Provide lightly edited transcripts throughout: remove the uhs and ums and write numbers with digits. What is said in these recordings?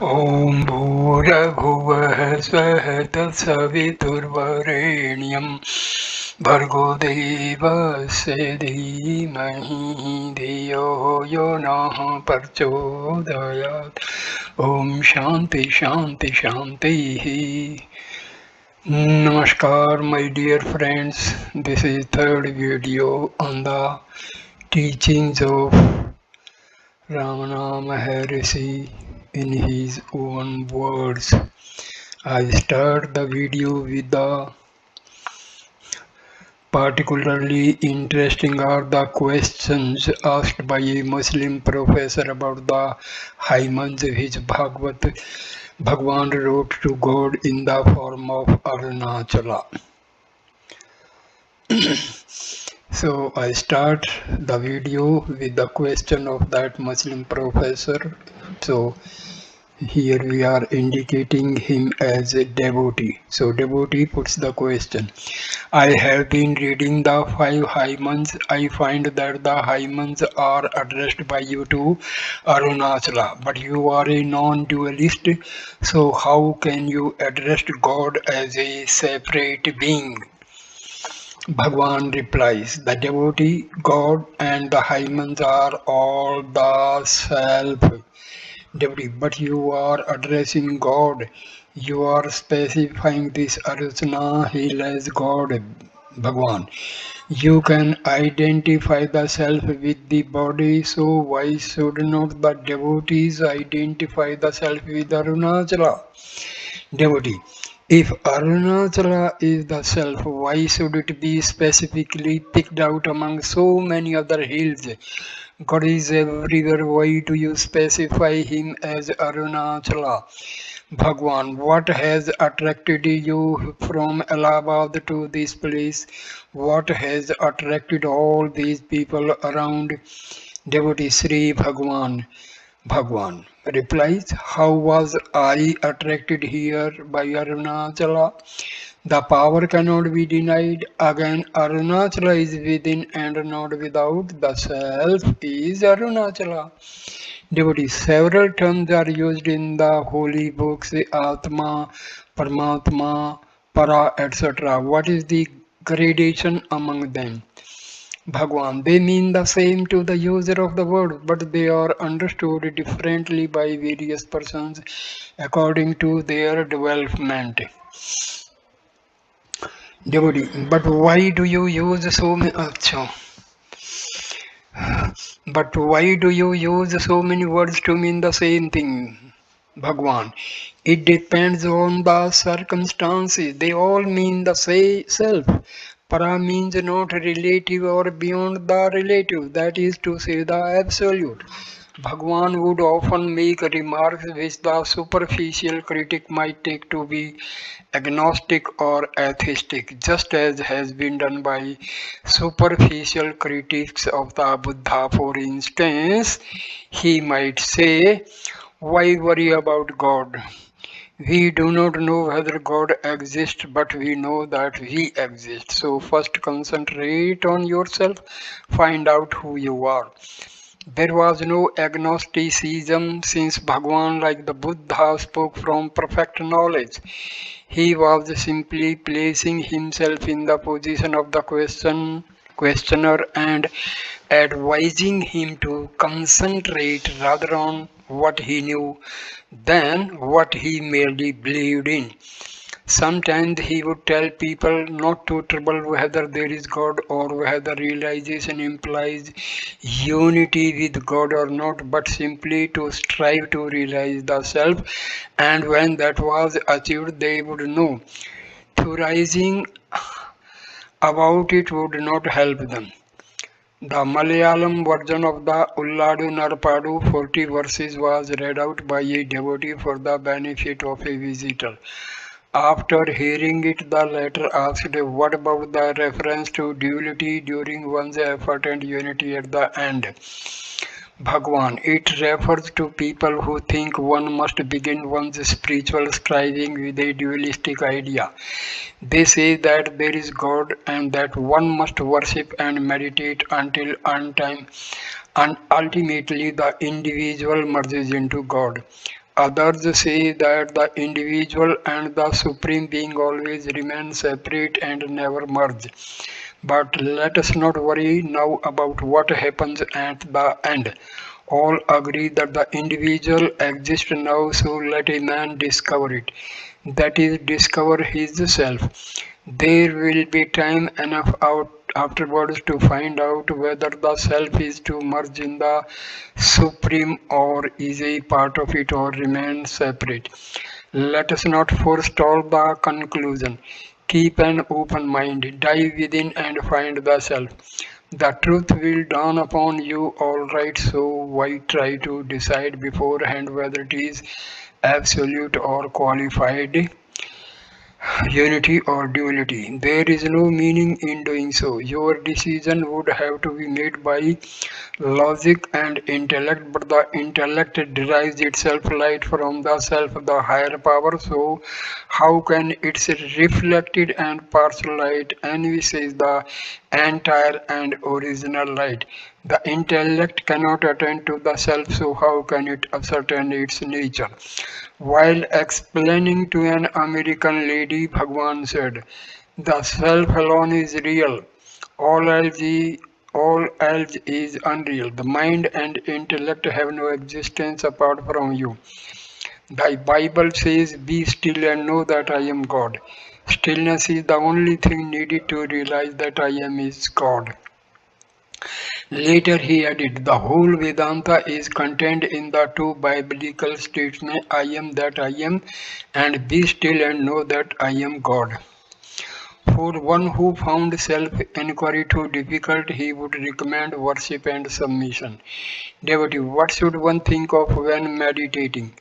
ॐ भूर्भुवः स्वः तत्सवितुर्वरेण्यं भर्गो देवस्य धीमहि धियो यो नः प्रचोदयात् ॐ शान्ति शान्ति शान्तिः. Namaskar, my dear friends. This is third video on the teachings of Ramana Maharshi in his own words. I start the video with the particularly interesting are the questions asked by a Muslim professor about the hymns which Bhagwan wrote to God in the form of Arunachala. So I start the video with the question of that Muslim professor. So here we are indicating him as a devotee. So devotee puts the question. I have been reading the 5 hymns. I find that the hymns are addressed by you to Arunachala, but you are a non-dualist. So how can you address God as a separate being? Bhagwan replies, the devotee, God and the hymns are all the self. Devotee, but you are addressing God. You are specifying this Arjuna Hill as God, Bhagwan. You can identify the self with the body, so why should not the devotees identify the self with Arunachala? Devotee, if Arunachala is the self, why should it be specifically picked out among so many other hills? God is everywhere. Why do you specify him as Arunachala? Bhagwan, what has attracted you from Allahabad to this place? What has attracted all these people around? Devotee Sri Bhagwan replies, how was I attracted here by Arunachala? The power cannot be denied. Again, Arunachala is within and not without. The self is Arunachala. Devotees, several terms are used in the holy books, Atma, Paramatma, Para, etc. What is the gradation among them? Bhagwan, they mean the same to the user of the word, but they are understood differently by various persons according to their development. Devotee, but why do you use so many? But why do you use so many words to mean the same thing? Bhagwan, it depends on the circumstances. They all mean the same self. Para means not relative or beyond the relative, that is to say the absolute. Bhagwan would often make remarks which the superficial critic might take to be agnostic or atheistic, just as has been done by superficial critics of the Buddha. For instance, he might say, why worry about God? We do not know whether God exists, but we know that we exist. So first concentrate on yourself, find out who you are. There was no agnosticism since Bhagwan, like the Buddha, spoke from perfect knowledge. He was simply placing himself in the position of the questioner and advising him to concentrate rather on what he knew than what he merely believed in. Sometimes he would tell people not to trouble whether there is God or whether realization implies unity with God or not, but simply to strive to realize the self, and when that was achieved, they would know. Theorizing about it would not help them. The Malayalam version of the Ulladu Narpadu 40 verses was read out by a devotee for the benefit of a visitor. After hearing it, the latter asked, what about the reference to duality during one's effort and unity at the end? Bhagwan, it refers to people who think one must begin one's spiritual striving with a dualistic idea. They say that there is God and that one must worship and meditate until time, and ultimately the individual merges into God. Others say that the individual and the supreme being always remain separate and never merge. But let us not worry now about what happens at the end. All agree that the individual exists now, so let a man discover it. That is, discover his self. There will be time enough afterwards to find out whether the self is to merge in the supreme or is a part of it or remain separate. Let us not forestall the conclusion. Keep an open mind, dive within and find the self. The truth will dawn upon you all right, so why try to decide beforehand whether it is absolute or qualified unity or duality. There is no meaning in doing so. Your decision would have to be made by logic and intellect, but the intellect derives itself light from the self, the higher power. So, how can its reflected and partial light envy is the entire and original light? The intellect cannot attend to the self, so how can it ascertain its nature? While explaining to an American lady, Bhagwan said, the self alone is real. All else is, all else is unreal. The mind and intellect have no existence apart from you. The Bible says, be still and know that I am God. Stillness is the only thing needed to realize that I am is God. Later he added, the whole Vedanta is contained in the two biblical statements, I am that I am, and be still and know that I am God. For one who found self-inquiry too difficult, he would recommend worship and submission. Devotee, what should one think of when meditating?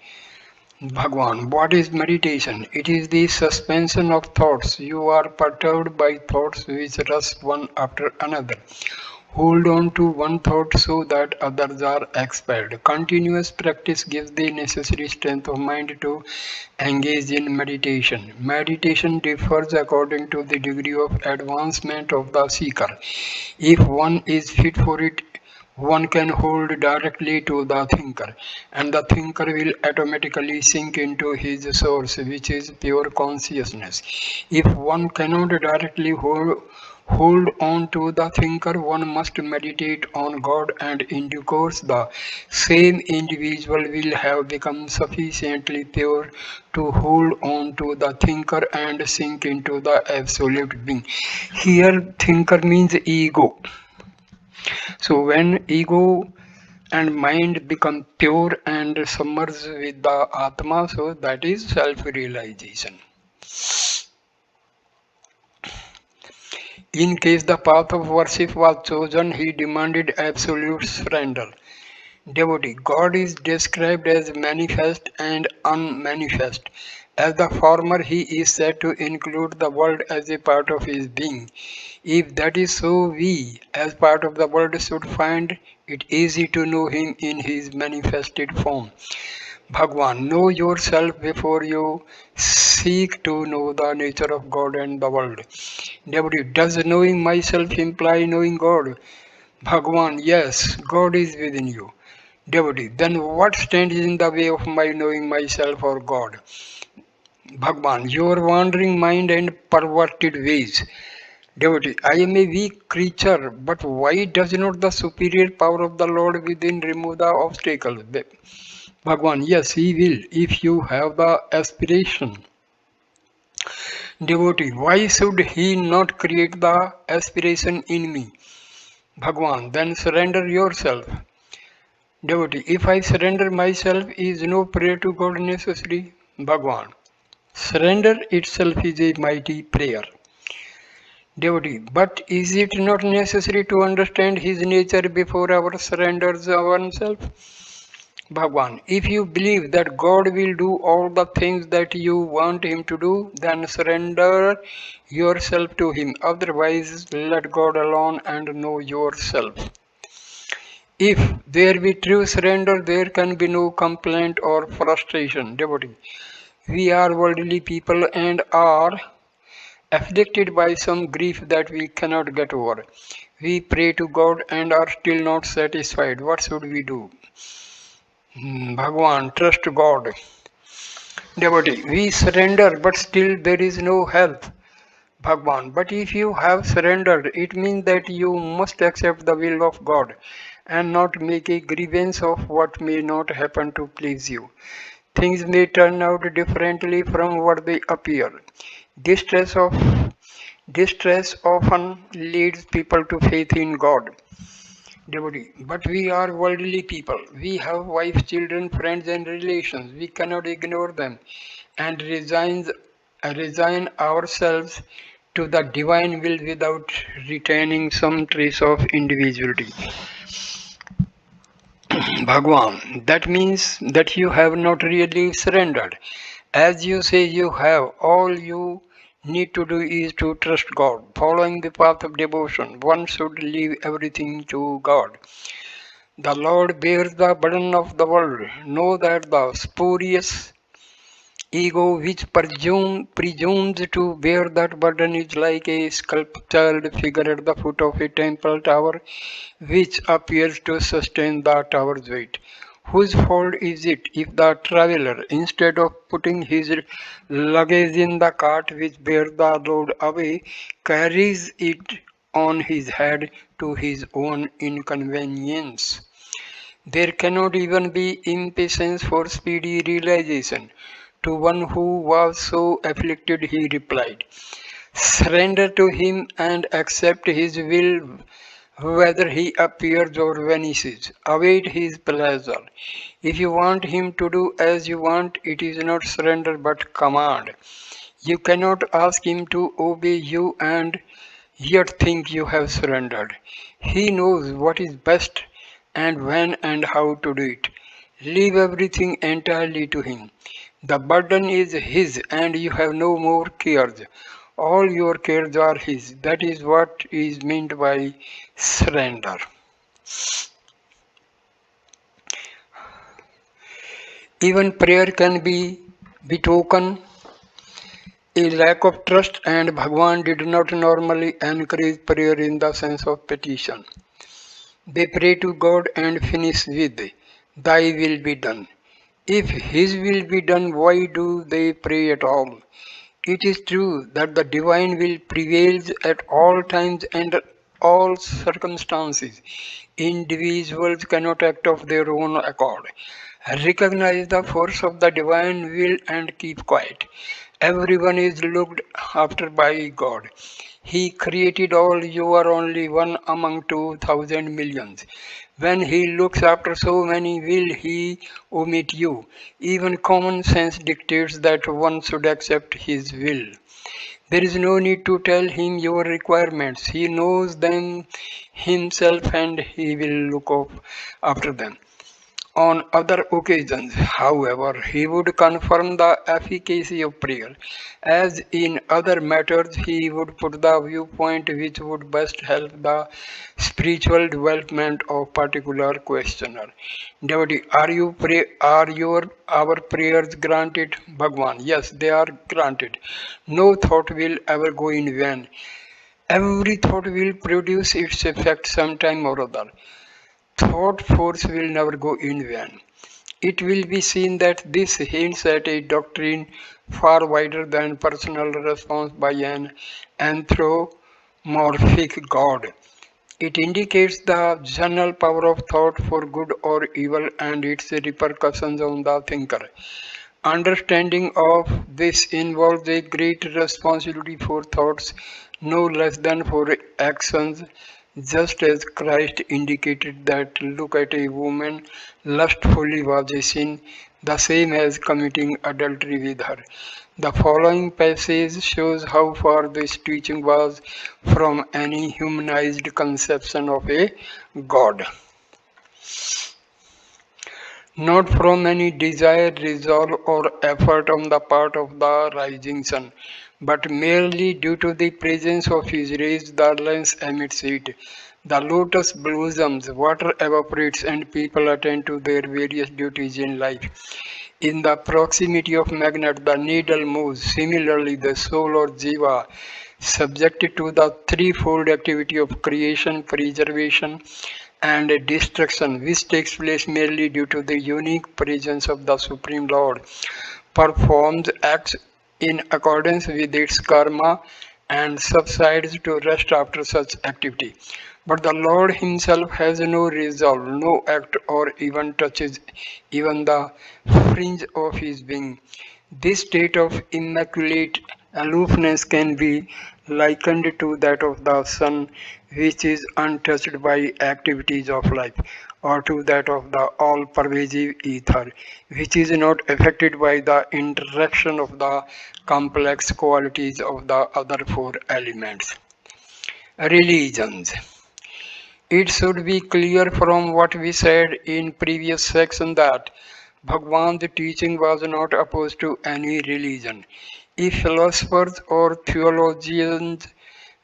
Bhagwan, what is meditation? It is the suspension of thoughts. You are perturbed by thoughts which rush one after another. Hold on to one thought so that others are expelled. Continuous practice gives the necessary strength of mind to engage in meditation. Meditation differs according to the degree of advancement of the seeker. If one is fit for it, one can hold directly to the thinker, and the thinker will automatically sink into his source, which is pure consciousness. If one cannot directly hold on to the thinker, one must meditate on God, and in due course, the same individual will have become sufficiently pure to hold on to the thinker and sink into the absolute being. Here, thinker means ego. So when ego and mind become pure and submerged with the Atma, so that is self-realization. In case the path of worship was chosen, he demanded absolute surrender. Devotee, God is described as manifest and unmanifest. As the former, he is said to include the world as a part of his being. If that is so, we, as part of the world, should find it easy to know him in his manifested form. Bhagwan, know yourself before you seek to know the nature of God and the world. Devotee, does knowing myself imply knowing God? Bhagwan, yes, God is within you. Devotee, then what stands in the way of my knowing myself or God? Bhagwan, your wandering mind and perverted ways. Devotee, I am a weak creature, but why does not the superior power of the Lord within remove the obstacles? Bhagwan, yes, he will if you have the aspiration. Devotee, why should he not create the aspiration in me? Bhagwan, then surrender yourself. Devotee, if I surrender myself, is no prayer to God necessary? Bhagwan, surrender itself is a mighty prayer. Devotee, but is it not necessary to understand his nature before our surrenders oneself? Bhagwan, if you believe that God will do all the things that you want him to do, then surrender yourself to him. Otherwise, let God alone and know yourself. If there be true surrender, there can be no complaint or frustration. Devotee, we are worldly people and are afflicted by some grief that we cannot get over. We pray to God and are still not satisfied. What should we do? Bhagwan, trust God. Devotee, we surrender, but still there is no help. Bhagwan, but if you have surrendered, it means that you must accept the will of God and not make a grievance of what may not happen to please you. Things may turn out differently from what they appear. Distress of Distress often leads people to faith in God. Devotee, but we are worldly people. We have wives, children, friends, and relations. We cannot ignore them and resign ourselves to the divine will without retaining some trace of individuality. Bhagwan, that means that you have not really surrendered. As you say you have, all you need to do is to trust God. Following the path of devotion, one should leave everything to God. The Lord bears the burden of the world. Know that the spurious ego which presumes to bear that burden is like a sculptured figure at the foot of a temple tower which appears to sustain the tower's weight. Whose fault is it if the traveler, instead of putting his luggage in the cart which bears the load away, carries it on his head to his own inconvenience? There cannot even be impatience for speedy realization. To one who was so afflicted, he replied, surrender to him and accept his will, whether he appears or vanishes. Await his pleasure. If you want him to do as you want, it is not surrender but command. You cannot ask him to obey you and yet think you have surrendered. He knows what is best and when and how to do it. Leave everything entirely to him. The burden is his and you have no more cares. All your cares are his. That is what is meant by surrender. Even prayer can be betoken a lack of trust, and Bhagwan did not normally encourage prayer in the sense of petition. They pray to God and finish with, Thy will be done. If His will be done, why do they pray at all? It is true that the divine will prevails at all times and all circumstances. Individuals cannot act of their own accord. Recognize the force of the divine will and keep quiet. Everyone is looked after by God. He created all, you are only one among 2,000 millions. When he looks after so many, will he omit you? Even common sense dictates that one should accept his will. There is no need to tell him your requirements. He knows them himself and he will look up after them. On other occasions, however, he would confirm the efficacy of prayer. As in other matters, he would put the viewpoint which would best help the spiritual development of particular questioner. Devotee, are your our prayers granted? Bhagwan, yes, they are granted. No thought will ever go in vain. Every thought will produce its effect sometime or other. Thought force will never go in vain. It will be seen that this hints at a doctrine far wider than personal response by an anthropomorphic God. It indicates the general power of thought for good or evil and its repercussions on the thinker. Understanding of this involves a great responsibility for thoughts, no less than for actions, just as Christ indicated that look at a woman lustfully was a sin, the same as committing adultery with her. The following passage shows how far this teaching was from any humanized conception of a God. Not from any desire, resolve, or effort on the part of the rising sun, but merely due to the presence of his rays that lens emits heat. The lotus blossoms, water evaporates, and people attend to their various duties in life. In the proximity of magnet, the needle moves. Similarly, the soul or jiva, subjected to the threefold activity of creation, preservation, and destruction, which takes place merely due to the unique presence of the Supreme Lord, performs acts in accordance with its karma and subsides to rest after such activity. But the Lord Himself has no resolve, no act, or even touches even the fringe of His being. This state of immaculate aloofness can be likened to that of the sun, which is untouched by activities of life, or to that of the all pervasive ether, which is not affected by the interaction of the complex qualities of the other four elements. Religions. It should be clear from what we said in previous section that Bhagwan's teaching was not opposed to any religion. If philosophers or theologians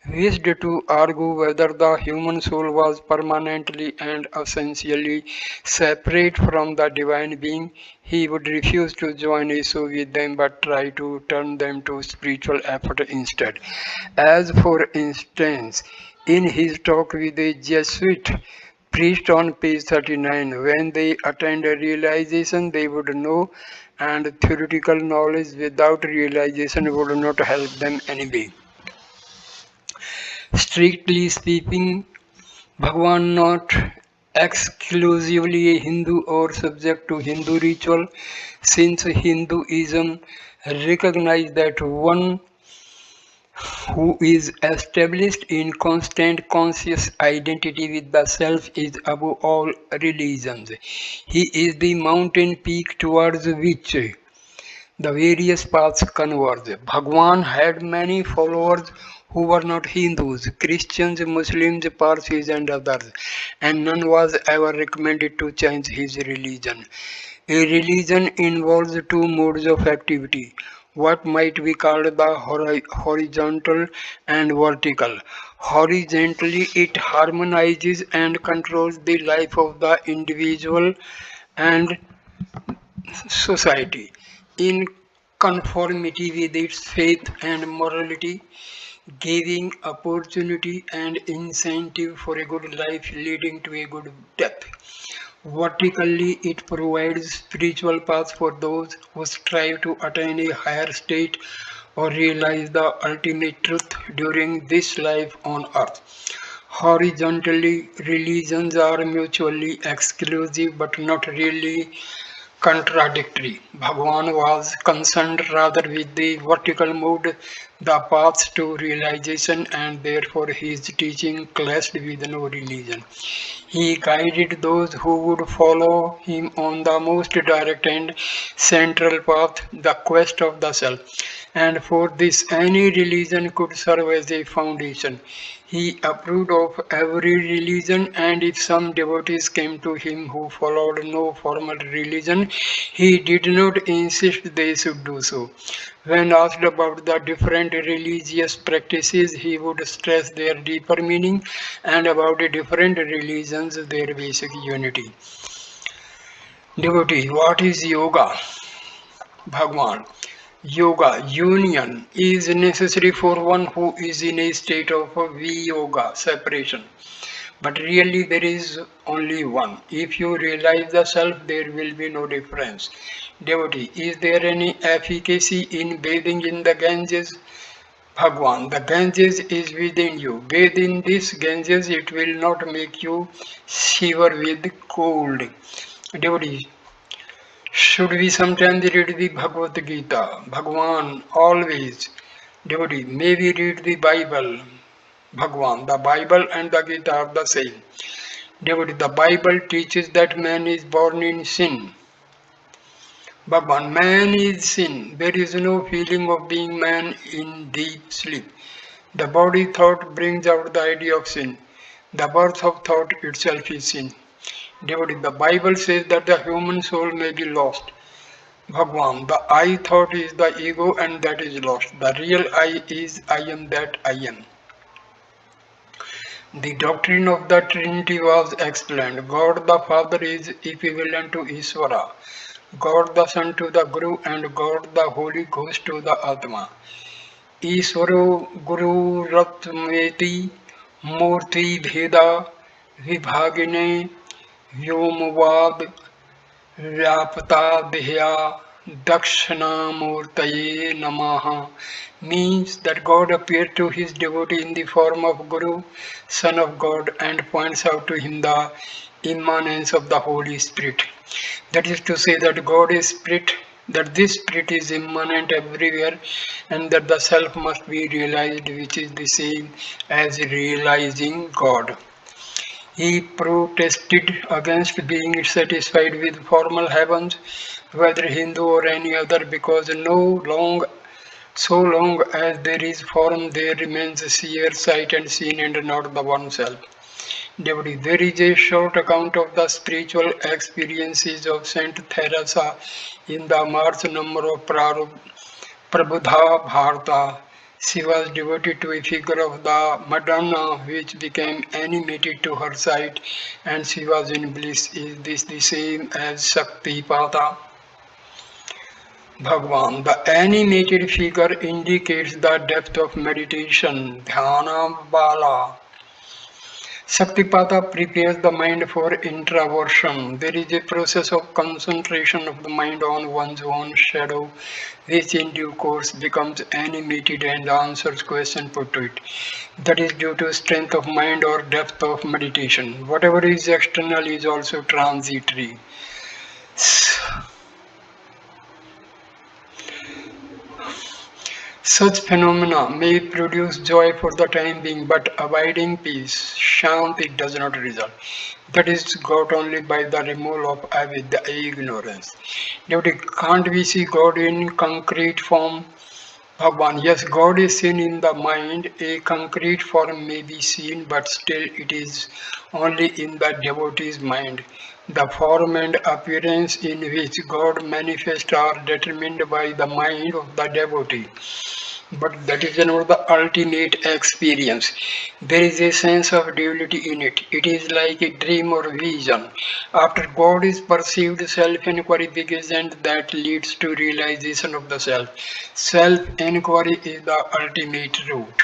wished to argue whether the human soul was permanently and essentially separate from the divine being, he would refuse to join issue with them but try to turn them to spiritual effort instead. As for instance, in his talk with a Jesuit priest on page 39, when they attained a realization they would know, and theoretical knowledge without realization would not help them anyway. Strictly speaking, Bhagwan not exclusively a Hindu or subject to Hindu ritual, since Hinduism recognizes that one who is established in constant conscious identity with the self is above all religions. He is the mountain peak towards which the various paths converge. Bhagwan had many followers who were not Hindus, Christians, Muslims, Parsis, and others, and none was ever recommended to change his religion. A religion involves two modes of activity, what might be called the horizontal and vertical. Horizontally, it harmonizes and controls the life of the individual and society in conformity with its faith and morality, giving opportunity and incentive for a good life leading to a good death. Vertically, it provides spiritual paths for those who strive to attain a higher state or realize the ultimate truth during this life on earth. Horizontally, religions are mutually exclusive but not really contradictory. Bhagavan was concerned rather with the vertical mode, the paths to realization, and therefore his teaching clashed with no religion. He guided those who would follow him on the most direct and central path, the quest of the self. And for this, any religion could serve as a foundation. He approved of every religion, and if some devotees came to him who followed no formal religion, he did not insist they should do so. When asked about the different religious practices, he would stress their deeper meaning and about the different religions, their basic unity. Devotee, what is yoga? Bhagwan. Yoga, union, is necessary for one who is in a state of viyoga, separation. But really, there is only one. If you realize the self, there will be no difference. Devotee, is there any efficacy in bathing in the Ganges? Bhagwan, the Ganges is within you. Bathe in this Ganges, it will not make you shiver with cold. Devotee, should we sometimes read the Bhagavad Gita? Bhagwan, always. Devotee, may we read the Bible? Bhagwan, the Bible and the Gita are the same. Devotee, the Bible teaches that man is born in sin. Bhagwan, man is sin. There is no feeling of being man in deep sleep. The body thought brings out the idea of sin. The birth of thought itself is sin. Devotee, the Bible says that the human soul may be lost. Bhagwan, the I thought is the ego and that is lost. The real I is I am that I am. The doctrine of the Trinity was explained. God the Father is equivalent to Ishvara, God the Son to the Guru, and God the Holy Ghost to the Atma. Ishvaro Guru Ratmeti Murti Bheda Vibhagine Vyomvad Vyapatadhya Dakshinamurtaye Namaha means that God appeared to his devotee in the form of Guru, Son of God, and points out to him the immanence of the Holy Spirit. That is to say that God is Spirit, that this Spirit is immanent everywhere, and that the self must be realized, which is the same as realizing God. He protested against being satisfied with formal heavens, whether Hindu or any other, because so long as there is form, there remains seer, sight, and seen, and not the one self. Devotee, there is a short account of the spiritual experiences of Saint Teresa in the March number of Prabhupada Bharata. She was devoted to a figure of the Madonna which became animated to her sight, and she was in bliss. Is this the same as Shaktipada? Bhagwan. The animated figure indicates the depth of meditation. Dhyana Bala. Saktipata prepares the mind for introversion. There is a process of concentration of the mind on one's own shadow, which in due course becomes animated and answers questions put to it. That is due to strength of mind or depth of meditation. Whatever is external is also transitory. Such phenomena may produce joy for the time being, but abiding peace, shanti, does not result. That is got only by the removal of avidya, ignorance. Devotee, can't we see God in concrete form? Bhagwan, yes, God is seen in the mind. A concrete form may be seen, but still it is only in the devotee's mind. The form and appearance in which God manifests are determined by the mind of the devotee. But that is not the ultimate experience. There is a sense of duality in it. It is like a dream or vision. After God is perceived, self-inquiry begins, and that leads to realization of the self. Self-inquiry is the ultimate route.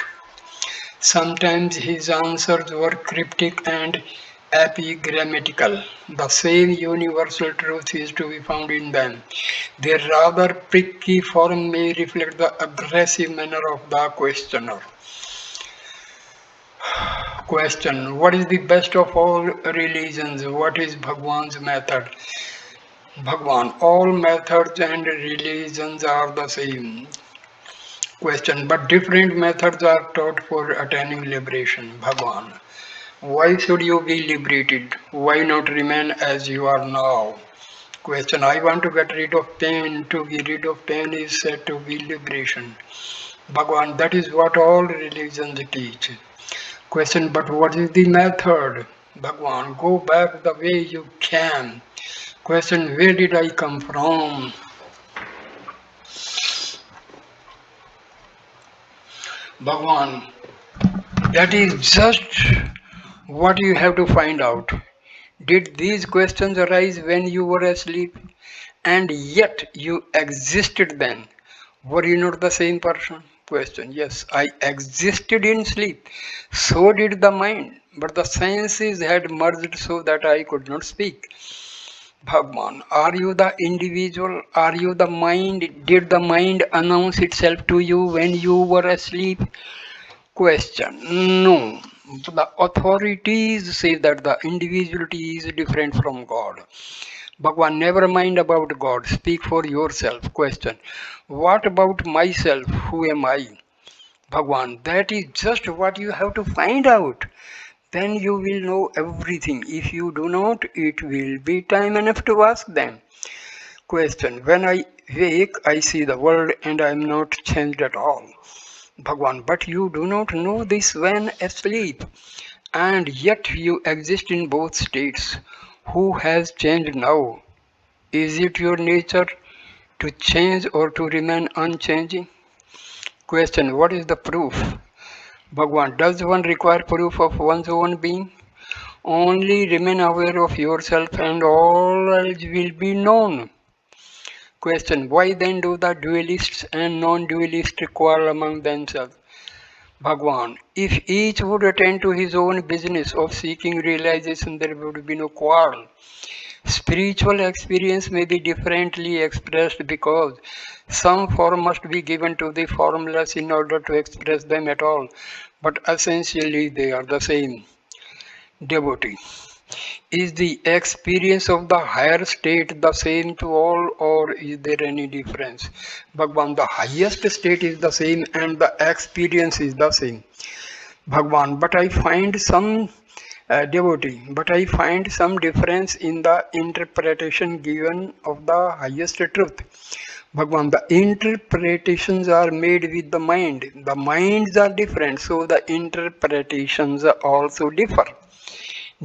Sometimes his answers were cryptic and epigrammatical. The same universal truth is to be found in them. Their rather pricky form may reflect the aggressive manner of the questioner. Question: what is the best of all religions? What is Bhagwan's method? Bhagwan: all methods and religions are the same. Question: but different methods are taught for attaining liberation. Bhagwan: why should you be liberated? Why not remain as you are now? Question: I want to get rid of pain. To be rid of pain is said to be liberation. Bhagwan: that is what all religions teach. Question: but what is the method? Bhagwan: go back the way you can. Question: where did I come from? Bhagwan: that is just what you have to find out. Did these questions arise when you were asleep? And yet you existed then. Were you not the same person? Question: yes, I existed in sleep. So did the mind, but the senses had merged so that I could not speak. Bhagwan: are you the individual? Are you the mind? Did the mind announce itself to you when you were asleep? Question: no. The authorities say that the individuality is different from God. Bhagwan: never mind about God, speak for yourself. Question: what about myself? Who am I? Bhagwan: that is just what you have to find out. Then you will know everything. If you do not, it will be time enough to ask them. Question: when I wake, I see the world and I am not changed at all. Bhagwan: but you do not know this when asleep, and yet you exist in both states. Who has changed now? Is it your nature to change or to remain unchanging? Question: what is the proof? Bhagwan: does one require proof of one's own being? Only remain aware of yourself and all else will be known. Question: why then do the dualists and non-dualists quarrel among themselves? Bhagwan, if each would attend to his own business of seeking realization, there would be no quarrel. Spiritual experience may be differently expressed because some form must be given to the formless in order to express them at all, but essentially they are the same. Devotee. Is the experience of the higher state the same to all, or is there any difference? Bhagwan, the highest state is the same and the experience is the same. Bhagwan, but I find some devotee, but I find some difference in the interpretation given of the highest truth. Bhagwan, the interpretations are made with the mind. The minds are different, so the interpretations also differ.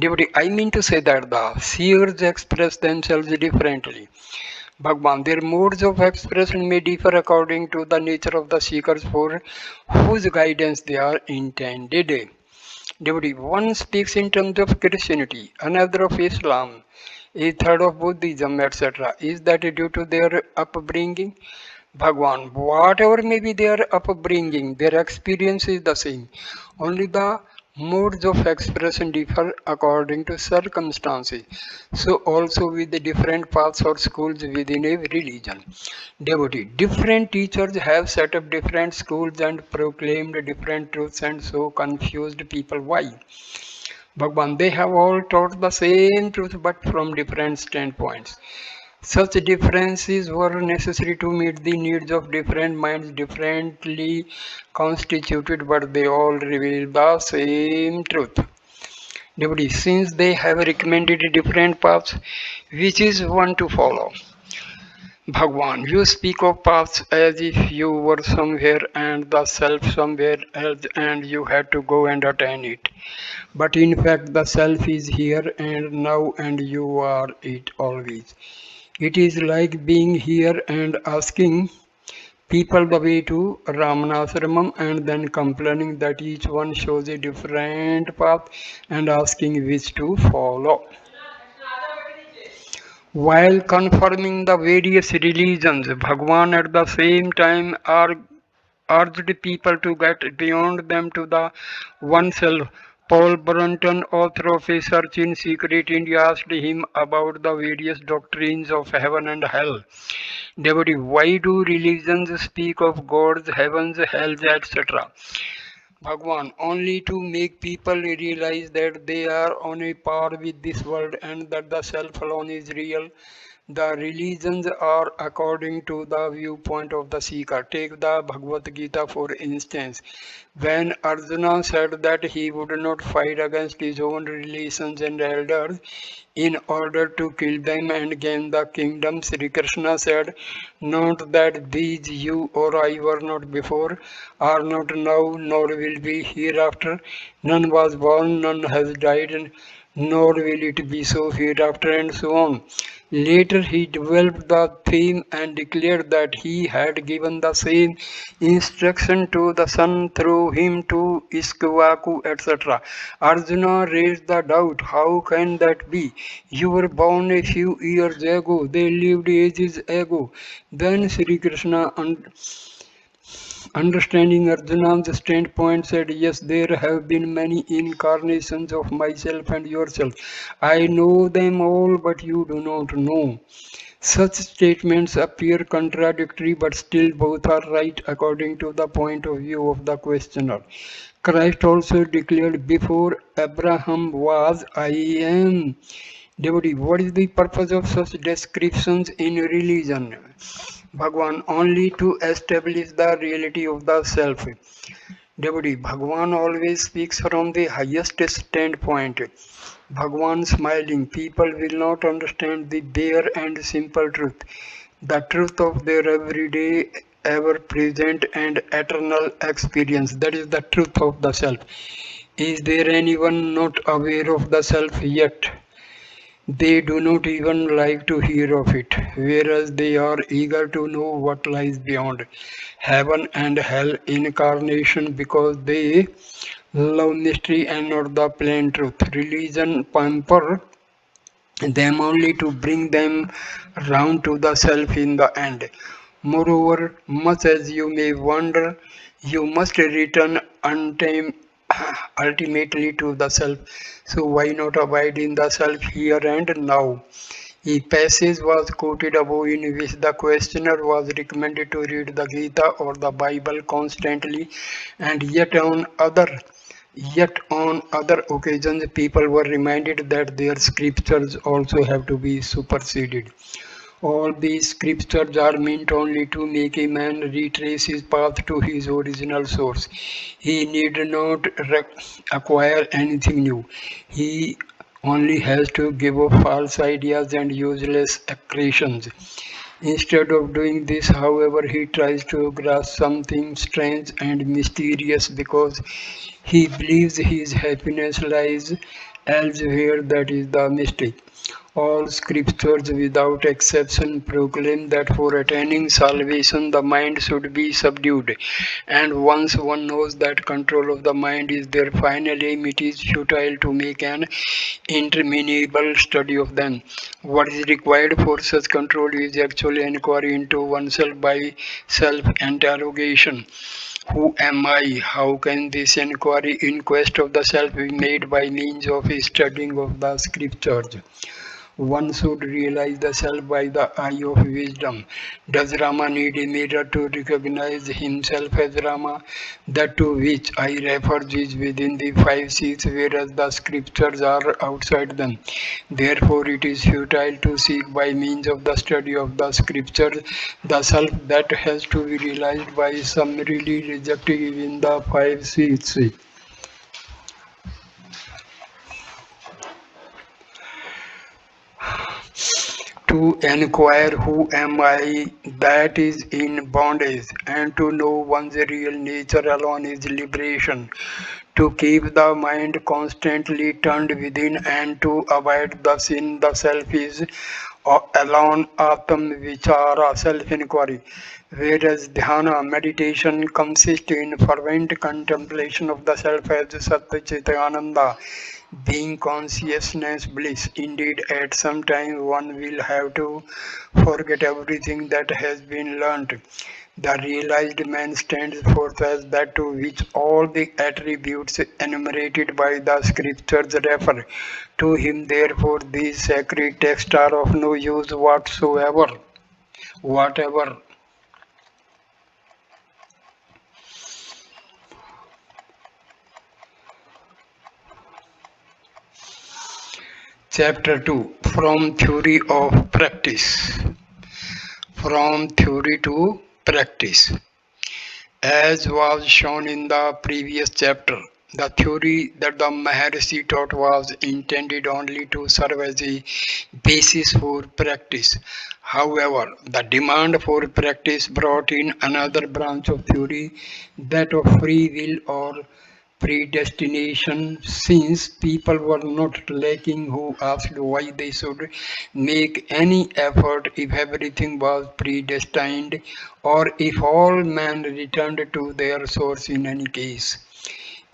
Devotee, I mean to say that the seers express themselves differently. Bhagwan, their modes of expression may differ according to the nature of the seekers for whose guidance they are intended. Devotee, one speaks in terms of Christianity, another of Islam, a third of Buddhism, etc. Is that due to their upbringing? Bhagwan, whatever may be their upbringing, their experience is the same. Only the modes of expression differ according to circumstances. So also with the different paths or schools within a religion. Devotee, different teachers have set up different schools and proclaimed different truths and so confused people. Why? Bhagwan, they have all taught the same truth but from different standpoints. Such differences were necessary to meet the needs of different minds, differently constituted, but they all reveal the same truth. Devotee, since they have recommended different paths, which is one to follow? Bhagwan, you speak of paths as if you were somewhere and the self somewhere else and you had to go and attain it. But in fact, the self is here and now and you are it always. It is like being here and asking people the way to Ramana and then complaining that each one shows a different path and asking which to follow. While confirming the various religions, Bhagwan at the same time urged people to get beyond them to the oneself. Paul Brunton, author of A Search in Secret India, asked him about the various doctrines of heaven and hell. Devotee, why do religions speak of gods, heavens, hells, etc.? Bhagwan, only to make people realize that they are on a par with this world and that the self alone is real. The religions are according to the viewpoint of the seeker. Take the Bhagavad Gita for instance. When Arjuna said that he would not fight against his own relations and elders in order to kill them and gain the kingdom, Sri Krishna said, not that these you or I were not before, are not now, nor will be hereafter. None was born, none has died, nor will it be so hereafter, and so on. Later he developed the theme and declared that he had given the same instruction to the son through him to Iskvaku, etc. Arjuna raised the doubt, how can that be? You were born a few years ago, they lived ages ago. Then Sri Krishna understanding Arjuna's standpoint said, yes, there have been many incarnations of myself and yourself. I know them all, but you do not know. Such statements appear contradictory, but still both are right according to the point of view of the questioner. Christ also declared, before Abraham was, I am. Devotee, what is the purpose of such descriptions in religion? Bhagwan, only to establish the reality of the self. Devotee, Bhagwan always speaks from the highest standpoint. Bhagwan smiling, people will not understand the bare and simple truth, the truth of their everyday, ever present, and eternal experience. That is the truth of the self. Is there anyone not aware of the self yet? They do not even like to hear of it, whereas they are eager to know what lies beyond heaven and hell incarnation because they love mystery and not the plain truth. Religion pamper them only to bring them round to the self in the end. Moreover, much as you may wander, you must return untamed ultimately to the self. So why not abide in the self here and now? A passage was quoted above in which the questioner was recommended to read the Gita or the Bible constantly, and yet on other occasions people were reminded that their scriptures also have to be superseded. All these scriptures are meant only to make a man retrace his path to his original source. He need not acquire anything new. He only has to give up false ideas and useless accretions. Instead of doing this, however, he tries to grasp something strange and mysterious because he believes his happiness lies elsewhere. That is the mistake. All scriptures without exception proclaim that for attaining salvation the mind should be subdued, and once one knows that control of the mind is their final aim, it is futile to make an interminable study of them. What is required for such control is actual inquiry into oneself by self interrogation. Who am I? How can this inquiry in quest of the self be made by means of a studying of the scriptures? One should realize the self by the eye of wisdom. Does Rama need a mirror to recognize himself as Rama? That to which I refer is within the five seas, whereas the scriptures are outside them. Therefore, it is futile to seek by means of the study of the scriptures the self that has to be realized by summarily rejecting even the five seas. To enquire who am I, that is in bondage, and to know one's real nature alone is liberation. To keep the mind constantly turned within and to avoid the sin, the self is alone Atam Vichara, self inquiry. Whereas dhyana, meditation, consists in fervent contemplation of the self as Satchitananda, being consciousness bliss. Indeed, at some time one will have to forget everything that has been learnt. The realized man stands forth as that to which all the attributes enumerated by the scriptures refer. To him, therefore, these sacred texts are of no use whatsoever. Whatever. Chapter 2, From Theory of Practice. From Theory to Practice. As was shown in the previous chapter, the theory that the Maharshi taught was intended only to serve as a basis for practice. However, the demand for practice brought in another branch of theory, that of free will or predestination, since people were not lacking who asked why they should make any effort if everything was predestined or if all men returned to their source in any case.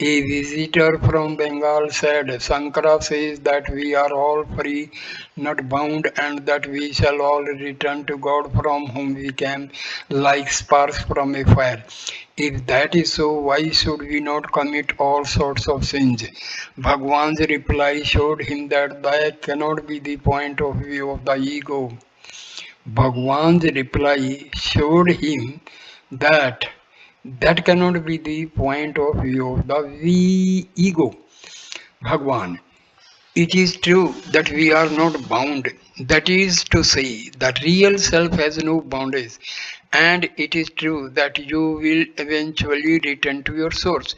A visitor from Bengal said, Sankara says that we are all free, not bound, and that we shall all return to God from whom we came, like sparks from a fire. If that is so, why should we not commit all sorts of sins? Bhagwan's reply showed him that cannot be the point of view of the ego. Bhagwan's reply showed him that that cannot be the point of view of the ego. Bhagwan. It is true that we are not bound. That is to say, that real self has no boundaries. And it is true that you will eventually return to your source.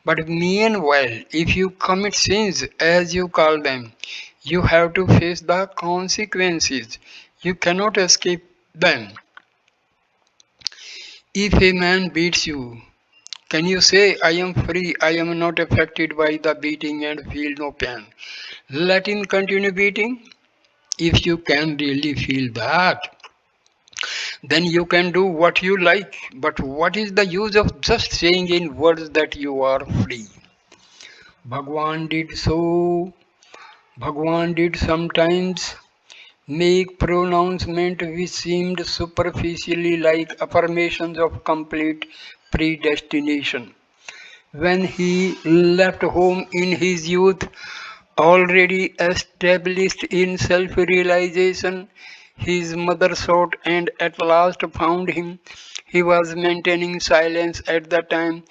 But meanwhile, if you commit sins, as you call them, you have to face the consequences. You cannot escape them. If a man beats you, can you say, I am free, I am not affected by the beating and feel no pain? Let him continue beating. If you can really feel that, then you can do what you like. But what is the use of just saying in words that you are free? Bhagwan did so. Bhagwan did sometimes make pronouncement which seemed superficially like affirmations of complete predestination. When he left home in his youth, already established in self realization, his mother sought and at last found him. He was maintaining silence at the time.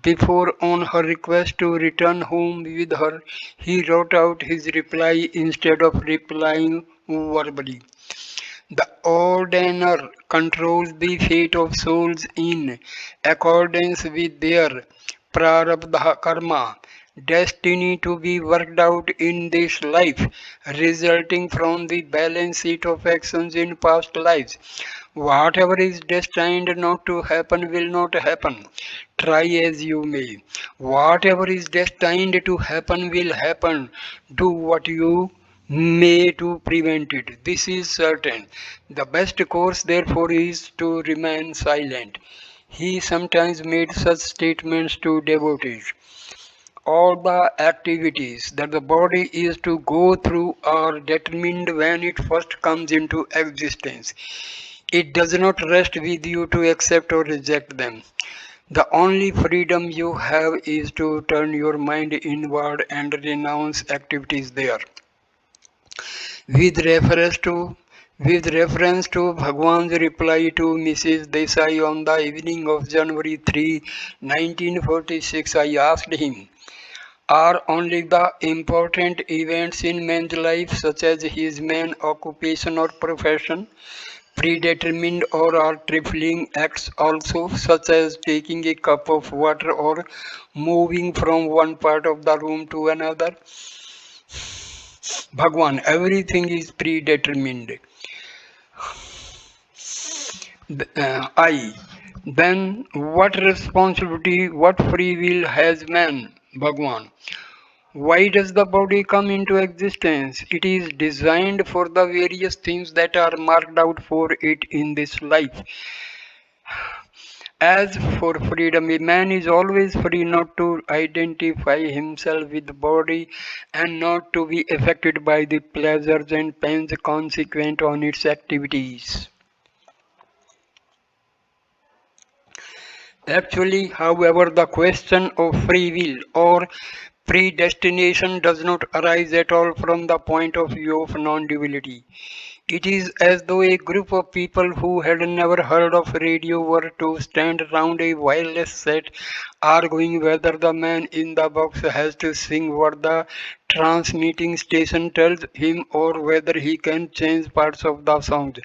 Before, on her request to return home with her, he wrote out his reply instead of replying verbally. The ordainer controls the fate of souls in accordance with their prarabdha karma, destiny to be worked out in this life, resulting from the balance sheet of actions in past lives. Whatever is destined not to happen will not happen. Try as you may. Whatever is destined to happen will happen. Do what you may to prevent it. This is certain. The best course, therefore, is to remain silent. He sometimes made such statements to devotees. All the activities that the body is to go through are determined when it first comes into existence. It does not rest with you to accept or reject them. The only freedom you have is to turn your mind inward and renounce activities there. With reference to with reference to Bhagwan's reply to Mrs. Desai on the evening of January 3, 1946, I asked him, are only the important events in man's life, such as his main occupation or profession, predetermined, or are trifling acts also, such as taking a cup of water or moving from one part of the room to another? Bhagwan, everything is predetermined. I. Then what responsibility, what free will has man? Bhagwan. Why does the body come into existence? It is designed for the various things that are marked out for it in this life. As for freedom, a man is always free not to identify himself with the body and not to be affected by the pleasures and pains consequent on its activities. Actually, however, the question of free will or predestination does not arise at all from the point of view of non duality. It is as though a group of people who had never heard of radio were to stand around a wireless set arguing whether the man in the box has to sing what the transmitting station tells him or whether he can change parts of the song.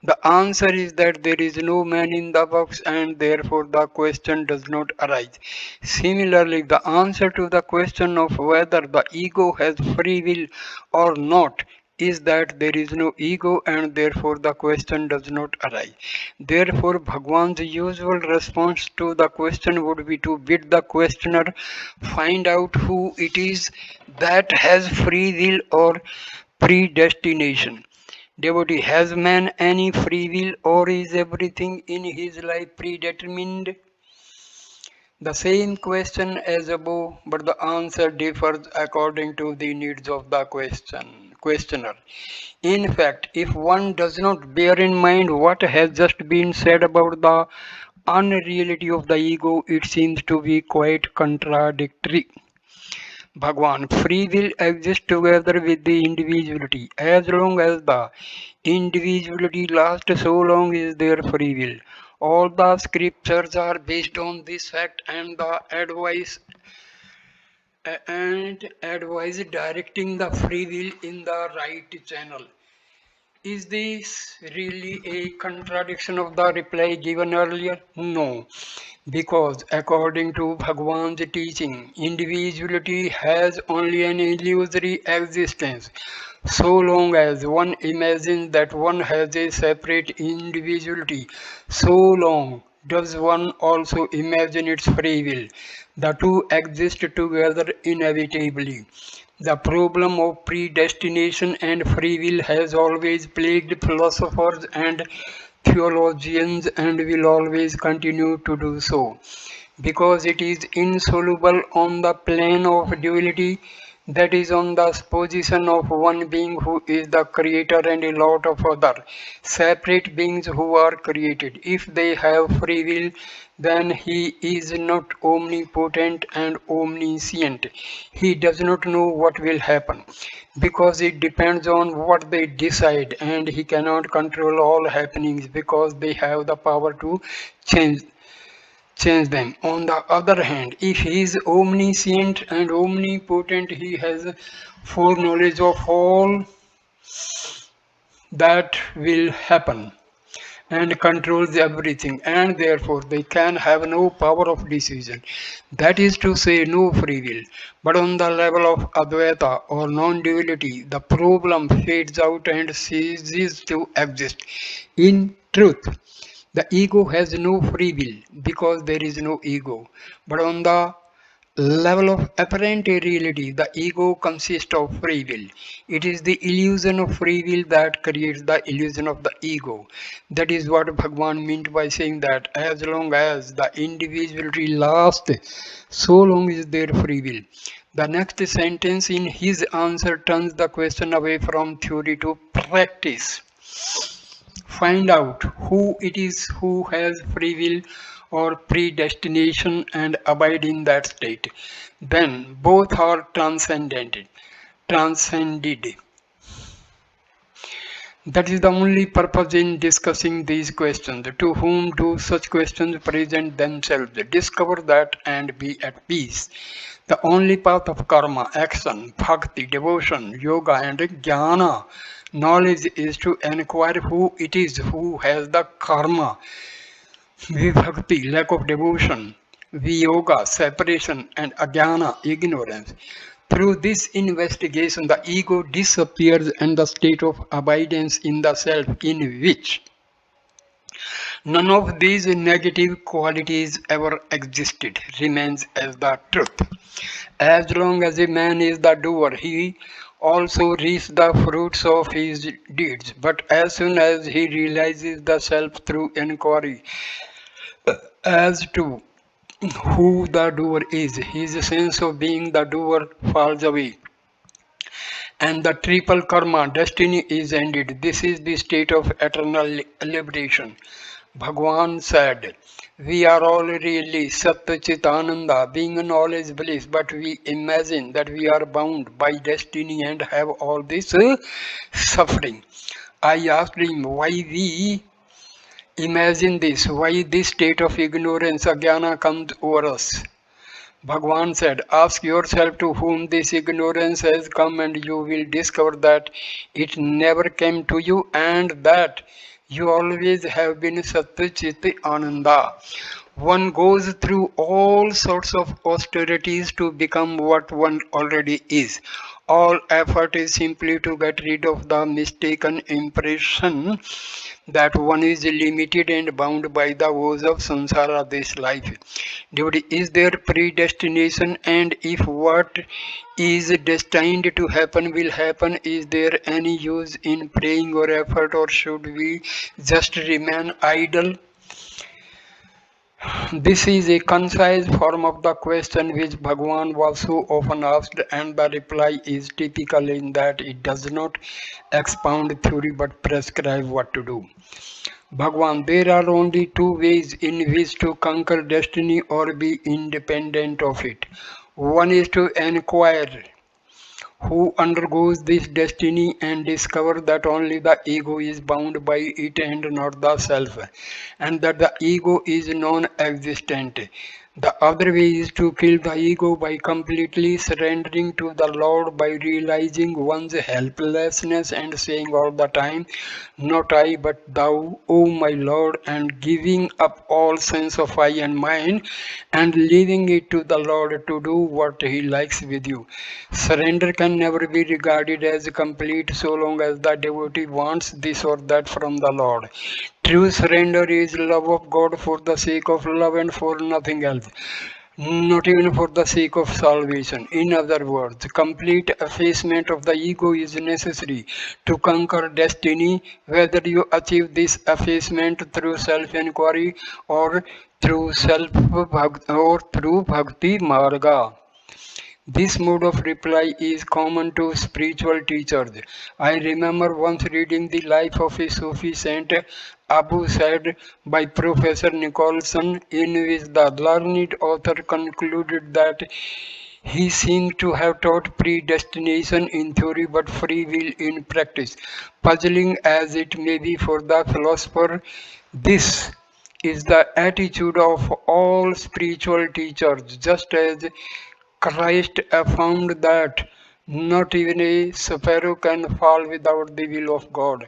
The answer is that there is no man in the box and therefore the question does not arise. Similarly, the answer to the question of whether the ego has free will or not is that there is no ego and therefore the question does not arise. Therefore, Bhagwan's usual response to the question would be to bid the questioner find out who it is that has free will or predestination. Devotee, has man any free will or is everything in his life predetermined? The same question as above, but the answer differs according to the needs of the questioner. In fact, if one does not bear in mind what has just been said about the unreality of the ego, it seems to be quite contradictory. Bhagwan, free will exists together with the individuality. As long as the individuality lasts, so long is there free will. All the scriptures are based on this fact and advice directing the free will in the right channel. Is this really a contradiction of the reply given earlier? No, because according to Bhagwan's teaching, individuality has only an illusory existence. So long as one imagines that one has a separate individuality, so long does one also imagine its free will. The two exist together inevitably. The problem of predestination and free will has always plagued philosophers and theologians and will always continue to do so. Because it is insoluble on the plane of duality, That is on the position of one being who is the creator and a lot of other separate beings who are created. If they have free will, then he is not omnipotent and omniscient. He does not know what will happen because it depends on what they decide, and he cannot control all happenings because they have the power to change change them. On the other hand, if he is omniscient and omnipotent, he has foreknowledge of all that will happen and controls everything, and therefore they can have no power of decision. That is to say, no free will. But on the level of Advaita or non duality, the problem fades out and ceases to exist. In truth, the ego has no free will because there is no ego. But on the level of apparent reality, the ego consists of free will. It is the illusion of free will that creates the illusion of the ego. That is what Bhagwan meant by saying that as long as the individuality lasts, so long is there free will. The next sentence in his answer turns the question away from theory to practice. Find out who it is who has free will or predestination and abide in that state. Then both are transcended. That is the only purpose in discussing these questions. To whom do such questions present themselves? Discover that and be at peace. The only path of karma, action, bhakti, devotion, yoga, and jnana, knowledge is to inquire who it is who has the karma, vibhakti, lack of devotion, viyoga, separation, and ajnana, ignorance. Through this investigation, the ego disappears and the state of abidance in the self, in which none of these negative qualities ever existed, remains as the truth. As long as a man is the doer, he also reaps the fruits of his deeds. But as soon as he realizes the self through inquiry as to who the doer is, his sense of being the doer falls away. And the triple karma, destiny, is ended. This is the state of eternal liberation. Bhagwan said, we are all really Satya Chitananda, being knowledge bliss, but we imagine that we are bound by destiny and have all this suffering. I asked him why we imagine this, why this state of ignorance, ajnana, comes over us. Bhagwan said, ask yourself to whom this ignorance has come, and you will discover that it never came to you and that you always have been Satya Chit Ananda. One goes through all sorts of austerities to become what one already is. All effort is simply to get rid of the mistaken impression that one is limited and bound by the woes of samsara, this life. Duty is there predestination, and if what is destined to happen will happen, is there any use in praying or effort, or should we just remain idle? This is a concise form of the question which Bhagwan was so often asked, and the reply is typical in that it does not expound theory but prescribe what to do. Bhagwan, there are only two ways in which to conquer destiny or be independent of it. One is to inquire who undergoes this destiny and discover that only the ego is bound by it and not the self, and that the ego is non-existent. The other way is to kill the ego by completely surrendering to the Lord, by realizing one's helplessness and saying all the time, not I but thou, O my Lord, and giving up all sense of I and mine and leaving it to the Lord to do what He likes with you. Surrender can never be regarded as complete so long as the devotee wants this or that from the Lord. True surrender is love of God for the sake of love and for nothing else, not even for the sake of salvation. In other words, complete effacement of the ego is necessary to conquer destiny, whether you achieve this effacement through self-inquiry or through bhakti marga. This mode of reply is common to spiritual teachers. I remember once reading the life of a Sufi saint Abu Said by Professor Nicholson, in which the learned author concluded that he seemed to have taught predestination in theory but free will in practice. Puzzling as it may be for the philosopher, this is the attitude of all spiritual teachers, just as Christ affirmed that not even a sparrow can fall without the will of God,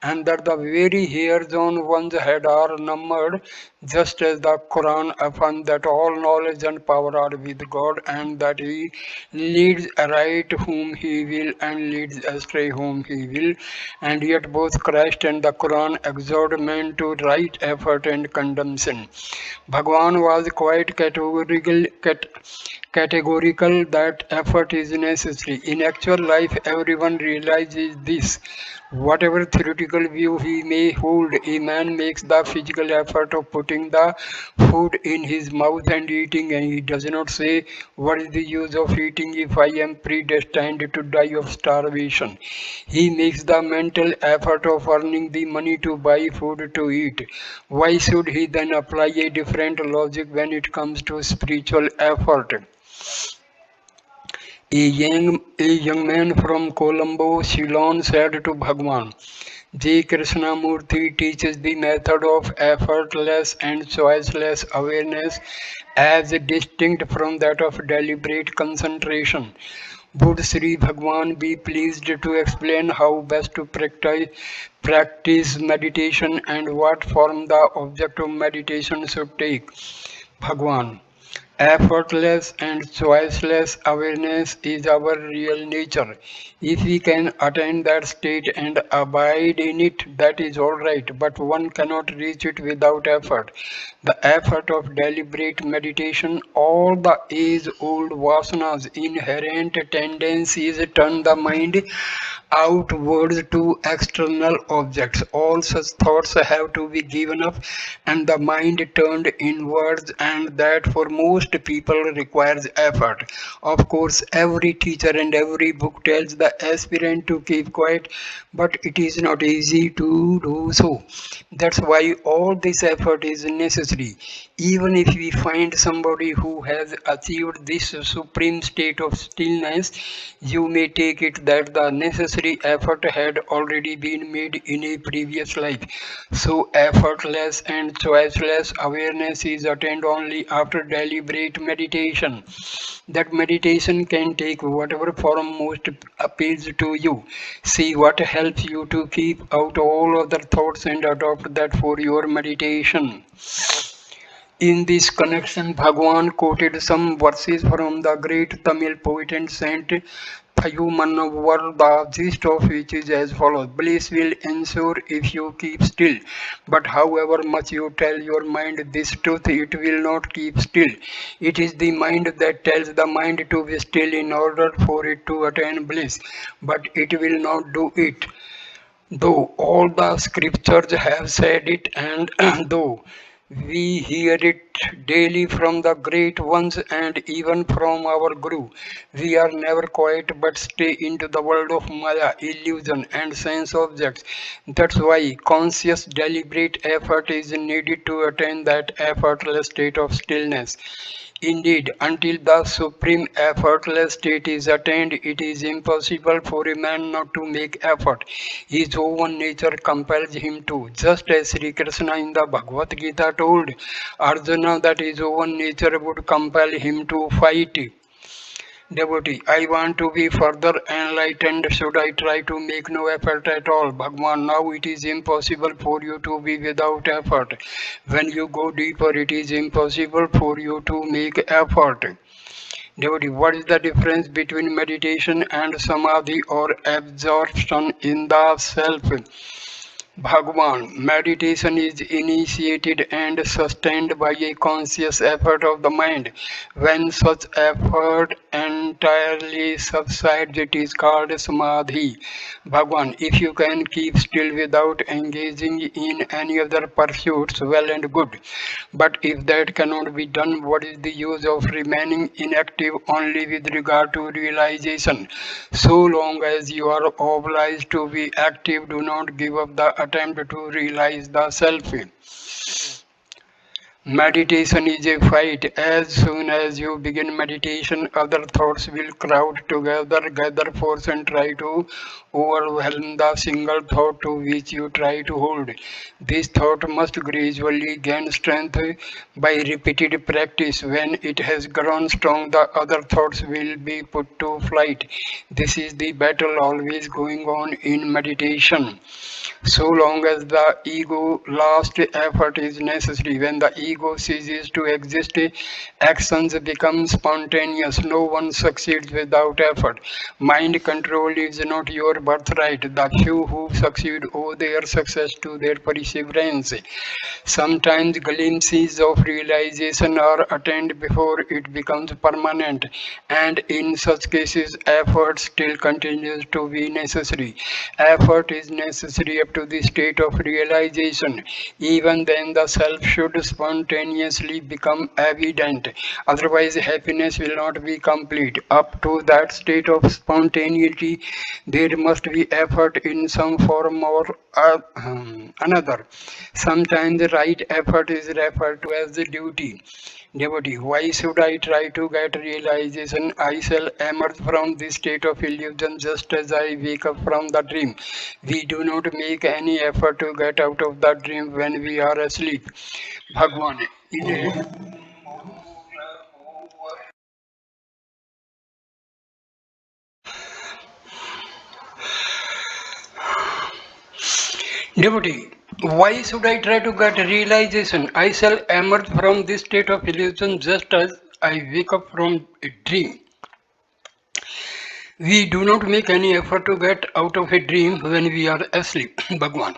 and that the very hairs on one's head are numbered, just as the Quran affirms that all knowledge and power are with God, and that He leads aright whom He will and leads astray whom He will. And yet, both Christ and the Quran exhort men to right effort and condemnation. Bhagwan was quite categorical that effort is necessary. In actual life, everyone realizes this. Whatever theoretical view he may hold, a man makes the physical effort of putting the food in his mouth and eating, and he does not say, "What is the use of eating if I am predestined to die of starvation?" He makes the mental effort of earning the money to buy food to eat. Why should he then apply a different logic when it comes to spiritual effort? A young man from Colombo, Ceylon said to Bhagwan, J. Krishnamurti teaches the method of effortless and choiceless awareness as distinct from that of deliberate concentration. Would Sri Bhagwan be pleased to explain how best to practice meditation and what form the object of meditation should take? Bhagwan. Effortless and choiceless awareness is our real nature. If we can attain that state and abide in it, that is all right, but one cannot reach it without effort. The effort of deliberate meditation, all the age old vasanas, inherent tendencies turn the mind outwards to external objects. All such thoughts have to be given up and the mind turned inwards, and that for most people requires effort. Of course, every teacher and every book tells the aspirant to keep quiet, but it is not easy to do so. That's why all this effort is necessary. Even if we find somebody who has achieved this supreme state of stillness, you may take it that the necessary effort had already been made in a previous life. So, effortless and choiceless awareness is attained only after deliberate meditation. That meditation can take whatever form most appeals to you. See what helps you to keep out all other thoughts and adopt that for your meditation. In this connection, Bhagwan quoted some verses from the great Tamil poet and saint Thayumannavar, the gist of which is as follows. Bliss will ensure if you keep still, but however much you tell your mind this truth, it will not keep still. It is the mind that tells the mind to be still in order for it to attain bliss, but it will not do it. Though all the scriptures have said it, and though we hear it daily from the great ones and even from our Guru, we are never quiet but stay into the world of Maya, illusion, and sense objects. That's why conscious, deliberate effort is needed to attain that effortless state of stillness. Indeed, until the supreme effortless state is attained, it is impossible for a man not to make effort. His own nature compels him to, just as Sri Krishna in the Bhagavad Gita told Arjuna that his own nature would compel him to fight. Devotee, I want to be further enlightened. Should I try to make no effort at all? Bhagwan, now it is impossible for you to be without effort. When you go deeper, it is impossible for you to make effort. Devotee, what is the difference between meditation and samadhi or absorption in the self? Bhagwan, meditation is initiated and sustained by a conscious effort of the mind. When such effort entirely subsides, it is called samadhi. Bhagwan, if you can keep still without engaging in any other pursuits, well and good. But if that cannot be done, what is the use of remaining inactive only with regard to realization? So long as you are obliged to be active, do not give up the attempt to realize the self. Meditation is a fight. As soon as you begin meditation, other thoughts will crowd together, gather force, and try to overwhelm the single thought to which you try to hold. This thought must gradually gain strength by repeated practice. When it has grown strong, the other thoughts will be put to flight. This is the battle always going on in meditation. So long as the ego last effort is necessary. When the ego ceases to exist, actions become spontaneous. No one succeeds without effort. Mind control is not your birthright. The few who succeed owe their success to their perseverance. Sometimes glimpses of realization are attained before it becomes permanent, and in such cases, effort still continues to be necessary. Effort is necessary up to the state of realization. Even then, the self should spontaneously become evident. Otherwise, happiness will not be complete. Up to that state of spontaneity, there must be effort in some form or another. Sometimes the right effort is referred to as the duty. Devotee, why should I try to get realization? I shall emerge from this state of illusion just as I wake up from the dream. We do not make any effort to get out of the dream when we are asleep. Bhagwan, in a Devotee, why should I try to get realization? I shall emerge from this state of illusion just as I wake up from a dream. We do not make any effort to get out of a dream when we are asleep. Bhagwan.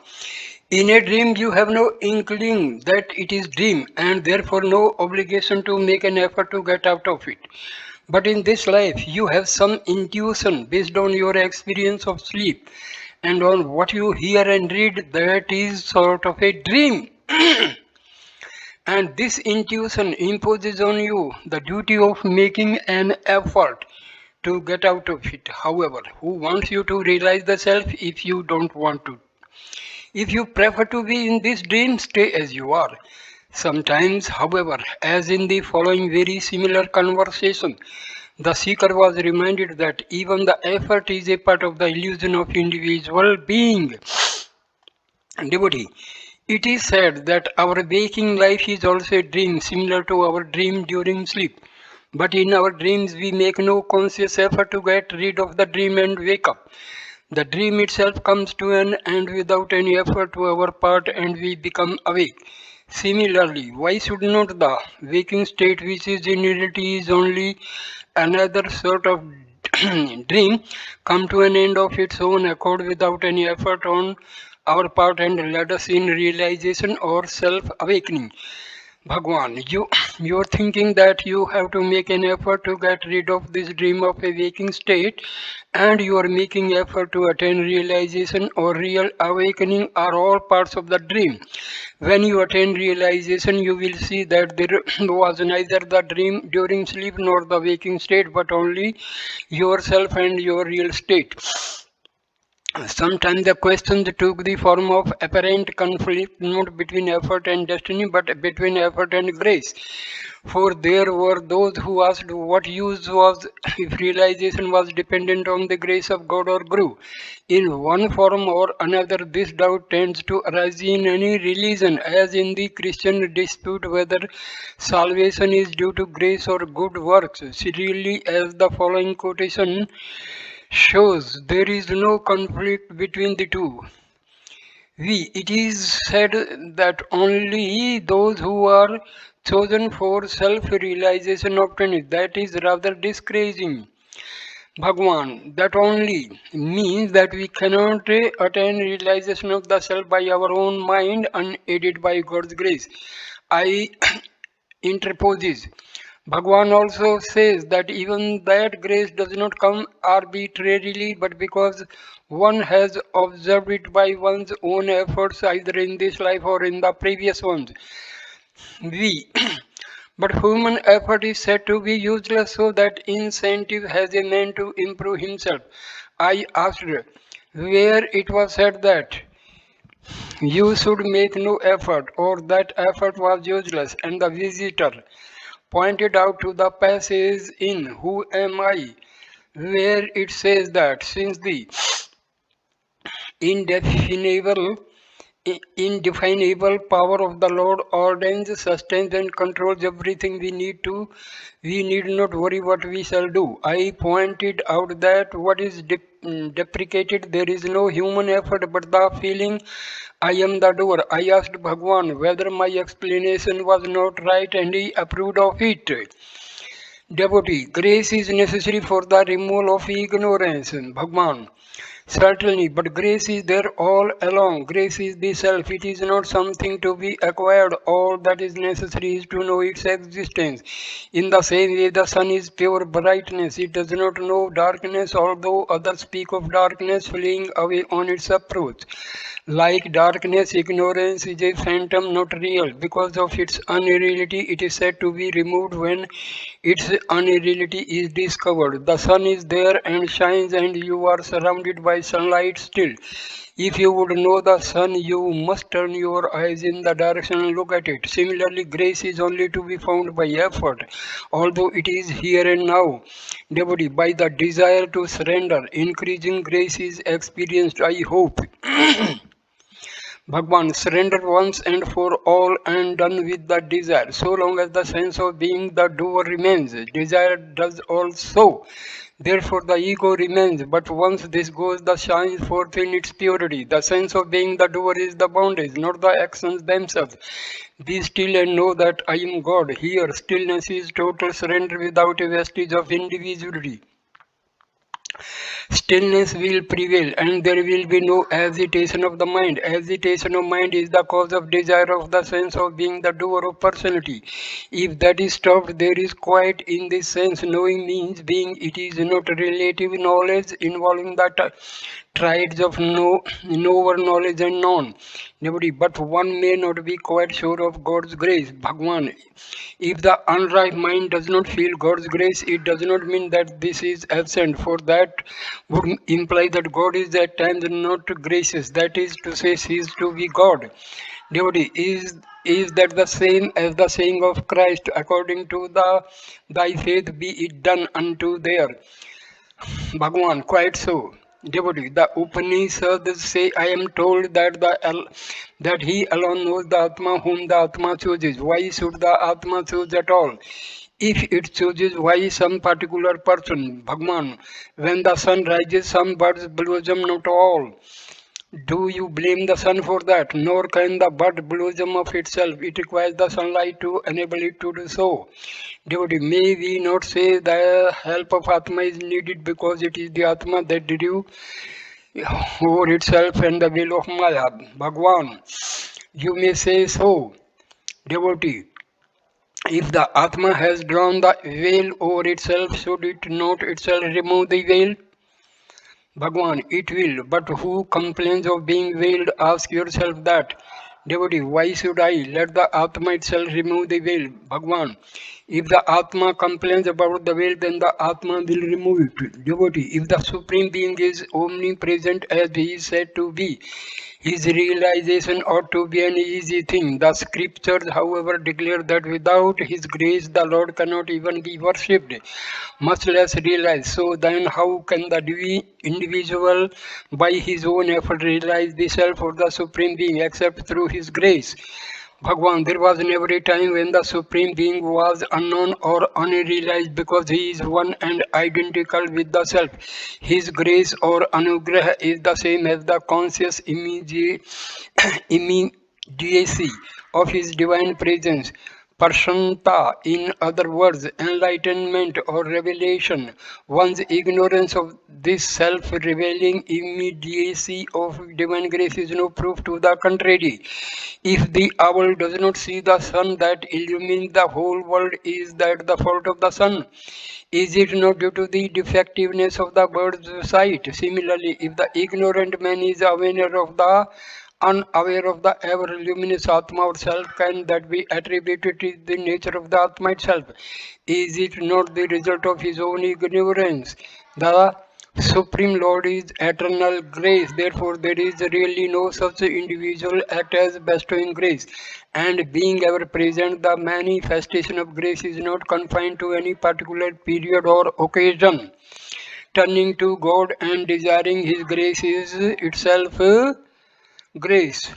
In a dream, you have no inkling that it is dream and therefore no obligation to make an effort to get out of it. But in this life, you have some intuition based on your experience of sleep and on what you hear and read that is sort of a dream. And this intuition imposes on you the duty of making an effort to get out of it. However, who wants you to realize the self if you don't want to? If you prefer to be in this dream, stay as you are. Sometimes, however, as in the following very similar conversation, the seeker was reminded that even the effort is a part of the illusion of individual being. Devotee, it is said that our waking life is also a dream similar to our dream during sleep. But in our dreams, we make no conscious effort to get rid of the dream and wake up. The dream itself comes to an end without any effort to our part and we become awake. Similarly, why should not the waking state, which is in reality is only another sort of dream, come to an end of its own accord without any effort on our part and lead us in realization or self-awakening? Bhagwan, you're thinking that you have to make an effort to get rid of this dream of a waking state, and you are making effort to attain realization or real awakening are all parts of the dream. When you attain realization, you will see that there was neither the dream during sleep nor the waking state, but only yourself and your real state. Sometimes the questions took the form of apparent conflict not between effort and destiny but between effort and grace. For there were those who asked what use was if realization was dependent on the grace of God or Guru. In one form or another, this doubt tends to arise in any religion, as in the Christian dispute whether salvation is due to grace or good works. Seriously, as the following quotation shows, there is no conflict between the two. It is said that only those who are chosen for self-realization obtain it. That is rather discouraging. Bhagwan, that only means that we cannot attain realization of the self by our own mind unaided by God's grace. I interposes. Bhagwan also says that even that grace does not come arbitrarily, but because one has observed it by one's own efforts, either in this life or in the previous ones. We, but human effort is said to be useless, so that incentive has a man to improve himself. I asked where it was said that you should make no effort or that effort was useless, and the visitor pointed out to the passage in Who Am I, where it says that since the indefinable indefinable power of the Lord ordains, sustains, and controls everything we need not worry what we shall do. I pointed out that what is deprecated, there is no human effort but the feeling I am the doer. I asked Bhagwan whether my explanation was not right and he approved of it. Devotee, grace is necessary for the removal of ignorance, Bhagwan. Certainly, but grace is there all along. Grace is the self. It is not something to be acquired. All that is necessary is to know its existence. In the same way, the sun is pure brightness. It does not know darkness, although others speak of darkness fleeing away on its approach. Like darkness, ignorance is a phantom, not real. Because of its unreality, it is said to be removed when its unreality is discovered. The sun is there and shines, and you are surrounded by sunlight still. If you would know the sun, you must turn your eyes in the direction and look at it. Similarly, grace is only to be found by effort, although it is here and now. Devotee, by the desire to surrender, increasing grace is experienced, I hope. Bhagwan, surrender once and for all and done with the desire. So long as the sense of being the doer remains, desire does also. Therefore, the ego remains, but once this goes, the shines forth in its purity. The sense of being the doer is the bondage, not the actions themselves. Be still and know that I am God. Here, stillness is total surrender without a vestige of individuality. Stillness will prevail and there will be no agitation of the mind. Agitation of mind is the cause of desire of the sense of being the doer of personality. If that is stopped, there is quiet in this sense. Knowing means being. It is not relative knowledge involving the triads of knower, knowledge, and known. Nobody, but one may not be quite sure of God's grace. Bhagwan. If the unripe mind does not feel God's grace, it does not mean that this is absent, for that would imply that God is at times not gracious. That is to say, cease to be God. Devotee, is that the same as the saying of Christ, according to the thy faith be it done unto there? Bhagwan, quite so. Devotee, the Upanishads say, I am told that that he alone knows the Atma whom the Atma chooses. Why should the Atma choose at all? If it chooses, why some particular person? Bhagwan, when the sun rises, some birds blossom, not all. Do you blame the sun for that? Nor can the bud blossom of itself. It requires the sunlight to enable it to do so. Devotee, may we not say the help of Atma is needed because it is the Atma that drew over itself and the will of Maya. Bhagwan, you may say so. Devotee, if the Atma has drawn the veil over itself, should it not itself remove the veil? Bhagwan, it will, but who complains of being veiled? Ask yourself that. Devotee, why should I let the Atma itself remove the veil? Bhagwan, if the Atma complains about the veil, then the Atma will remove it. Devotee, if the Supreme Being is omnipresent as he is said to be, his realization ought to be an easy thing. The scriptures, however, declare that without his grace the Lord cannot even be worshipped, much less realized. So then how can the individual by his own effort realize the self or the Supreme Being except through his grace? Bhagwan, there was never a time when the Supreme Being was unknown or unrealized because he is one and identical with the self. His grace or anugrah is the same as the conscious immediacy of his divine presence. Prashanta, in other words, enlightenment or revelation. One's ignorance of this self-revealing immediacy of divine grace is no proof to the contrary. If the owl does not see the sun that illumines the whole world, is that the fault of the sun? Is it not due to the defectiveness of the bird's sight? Similarly, if the ignorant man is unaware of the ever luminous Atma or self, can that be attributed to the nature of the Atma itself? Is it not the result of his own ignorance? The Supreme Lord is eternal grace, therefore there is really no such individual act as bestowing grace. And being ever present, the manifestation of grace is not confined to any particular period or occasion. Turning to God and desiring His grace is itself grace.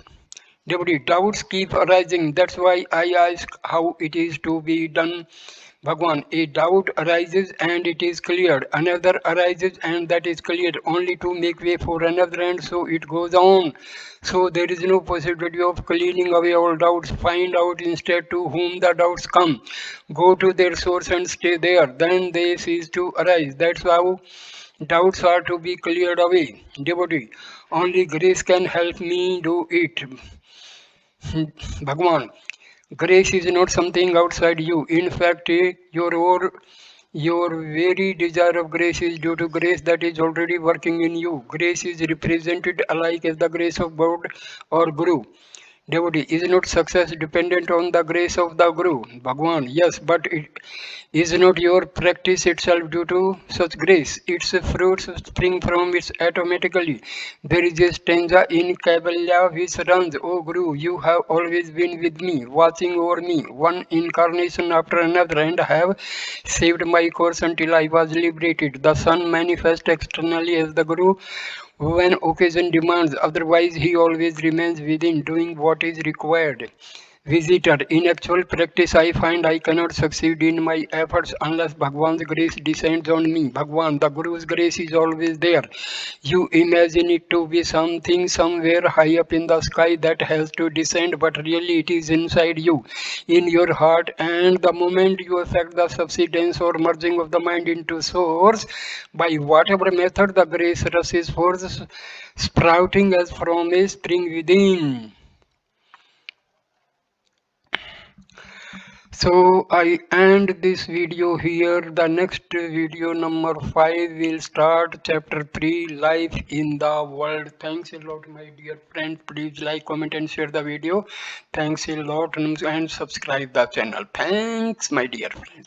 Devotee, doubts keep arising. That's why I ask how it is to be done. Bhagwan, a doubt arises and it is cleared. Another arises and that is cleared, only to make way for another, and so it goes on. So there is no possibility of cleaning away all doubts. Find out instead to whom the doubts come. Go to their source and stay there. Then they cease to arise. That's how doubts are to be cleared away. Devotee, only grace can help me do it. Bhagwan, grace is not something outside you. In fact, your very desire of grace is due to grace that is already working in you. Grace is represented alike as the grace of God or Guru. Devotee, is not success dependent on the grace of the Guru? Bhagwan, yes, but it is not your practice itself due to such grace. Its fruits spring from it automatically. There is a stanza in Kaivalya which runs, O Guru, you have always been with me, watching over me, one incarnation after another, and have saved my course until I was liberated. The Son manifests externally as the Guru when occasion demands, otherwise he always remains within, doing what is required. Visitor, in actual practice I find I cannot succeed in my efforts unless Bhagwan's grace descends on me. Bhagwan, the Guru's grace is always there. You imagine it to be something somewhere high up in the sky that has to descend, but really it is inside you, in your heart, and the moment you affect the subsidence or merging of the mind into source, by whatever method the grace rushes forth, sprouting as from a spring within. So I end this video here. The next video number 5 will start chapter 3, life in the world. Thanks a lot my dear friends. Please like, comment and share the video. Thanks a lot and subscribe the channel. Thanks my dear friends.